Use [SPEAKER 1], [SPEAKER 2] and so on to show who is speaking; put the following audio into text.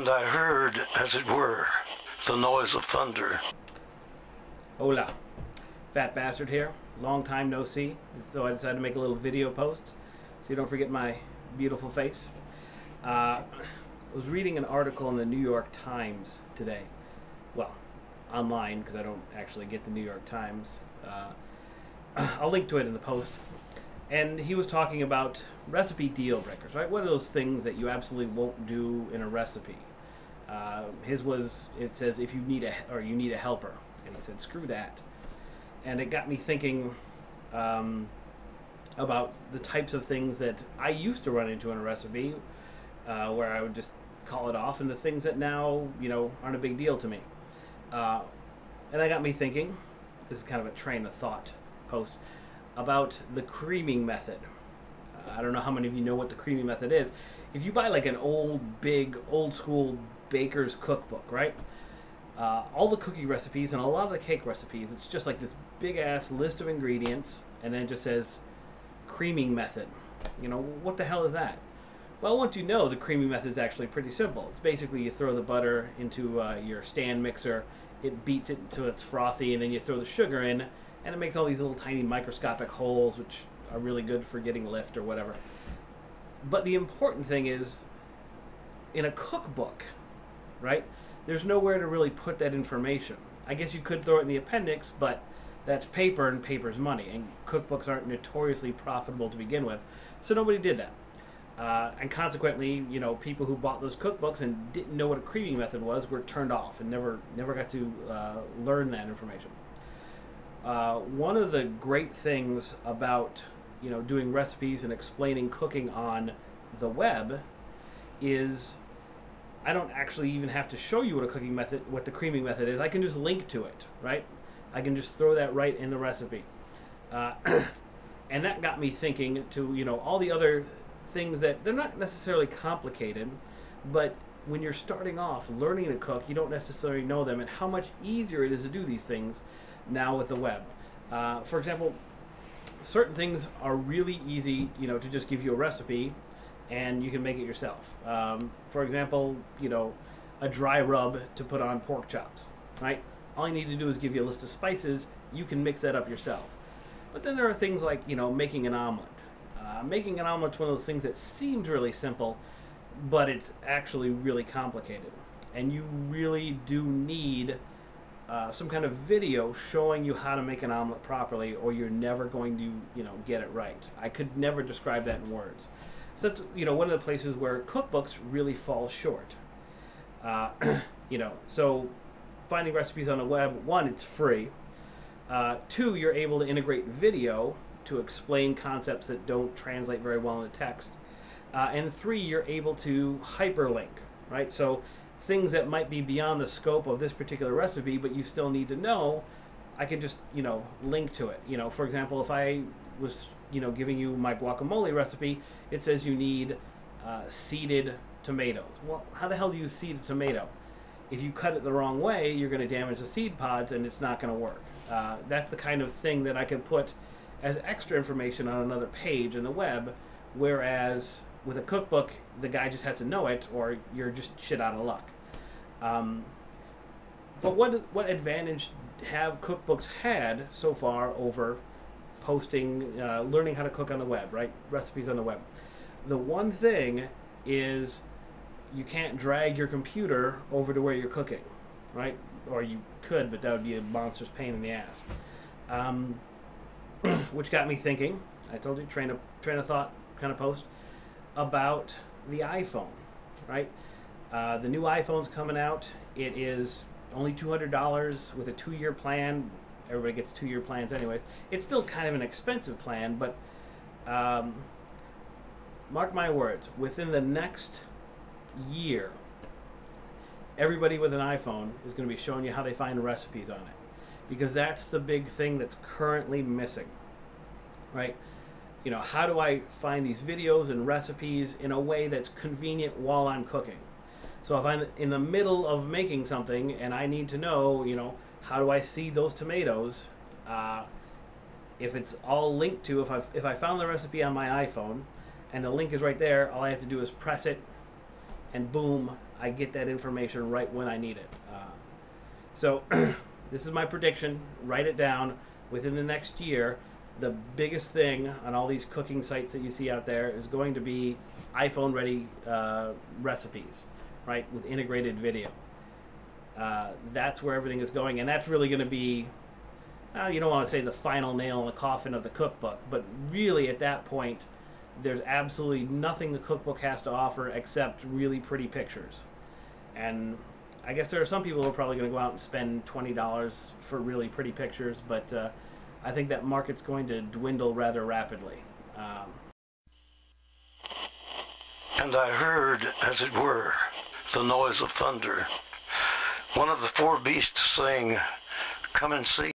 [SPEAKER 1] and I heard, as it were, the noise of thunder.
[SPEAKER 2] Hola, Fat Bastard here. Long time no see, so I decided to make a little video post so you don't forget my beautiful face. I was reading an article in the New York Times today. Well, online, because I don't actually get the New York Times. I'll link to it in the post. And he was talking about recipe deal breakers, right? What are those things that you absolutely won't do in a recipe? His was, it says, if you need a helper. And he said, screw that. And it got me thinking about the types of things that I used to run into in a recipe, where I would just call it off, and the things that now, aren't a big deal to me. And that got me thinking, this is kind of a train of thought post, about the creaming method. I don't know how many of you know what the creaming method is. If you buy like an old school baker's cookbook, right? All the cookie recipes and a lot of the cake recipes, it's just like this big ass list of ingredients, and then it just says creaming method. What the hell is that? Well, once you know, the creaming method is actually pretty simple. It's basically you throw the butter into your stand mixer, it beats it until it's frothy, and then you throw the sugar in, and it makes all these little tiny microscopic holes, which are really good for getting lift or whatever. But the important thing is, in a cookbook, right, there's nowhere to really put that information. I guess you could throw it in the appendix, but that's paper, and paper's money, and cookbooks aren't notoriously profitable to begin with, so nobody did that. And consequently, people who bought those cookbooks and didn't know what a creaming method was were turned off and never got to learn that information. One of the great things about doing recipes and explaining cooking on the web is I don't actually even have to show you what the creaming method is. I can just link to it, right? I can just throw that right in the recipe. And that got me thinking to, all the other things that they're not necessarily complicated, but when you're starting off learning to cook, you don't necessarily know them, and how much easier it is to do these things now with the web. For example, certain things are really easy, to just give you a recipe and you can make it yourself. For example, a dry rub to put on pork chops, right? All you need to do is give you a list of spices. You can mix that up yourself. But then there are things like, making an omelet. Making an omelet's one of those things that seems really simple, but it's actually really complicated. And you really do need some kind of video showing you how to make an omelet properly, or you're never going to, get it right. I could never describe that in words. So that's, one of the places where cookbooks really fall short. So finding recipes on the web, one, it's free. Two, you're able to integrate video to explain concepts that don't translate very well into text. And three, you're able to hyperlink, right? So things that might be beyond the scope of this particular recipe, but you still need to know, I can just, link to it. For example, if I was, giving you my guacamole recipe, it says you need seeded tomatoes. Well, how the hell do you seed a tomato? If you cut it the wrong way, you're going to damage the seed pods, and it's not going to work. That's the kind of thing that I can put as extra information on another page in the web, whereas with a cookbook, the guy just has to know it, or you're just shit out of luck. But what advantage have cookbooks had so far over posting, learning how to cook on the web, right? Recipes on the web. The one thing is you can't drag your computer over to where you're cooking, right? Or you could, but that would be a monstrous pain in the ass. Which got me thinking, I told you, train of thought kind of post, about the iPhone, right? The new iPhone's coming out. It is only $200 with a 2-year plan. Everybody gets 2-year plans anyways. It's still kind of an expensive plan, but mark my words, within the next year, everybody with an iPhone is going to be showing you how they find recipes on it, because that's the big thing that's currently missing, right? How do I find these videos and recipes in a way that's convenient while I'm cooking? So if I'm in the middle of making something and I need to know, how do I seed those tomatoes? If it's all linked to, if I found the recipe on my iPhone and the link is right there, all I have to do is press it, and boom, I get that information right when I need it. So this is my prediction. Write it down. Within the next year, the biggest thing on all these cooking sites that you see out there is going to be iPhone-ready recipes, right, with integrated video. That's where everything is going, and that's really going to be, you don't want to say the final nail in the coffin of the cookbook, but really at that point, there's absolutely nothing the cookbook has to offer except really pretty pictures. And I guess there are some people who are probably going to go out and spend $20 for really pretty pictures, but I think that market's going to dwindle rather rapidly.
[SPEAKER 1] And I heard, as it were, the noise of thunder. One of the four beasts saying, "Come and see."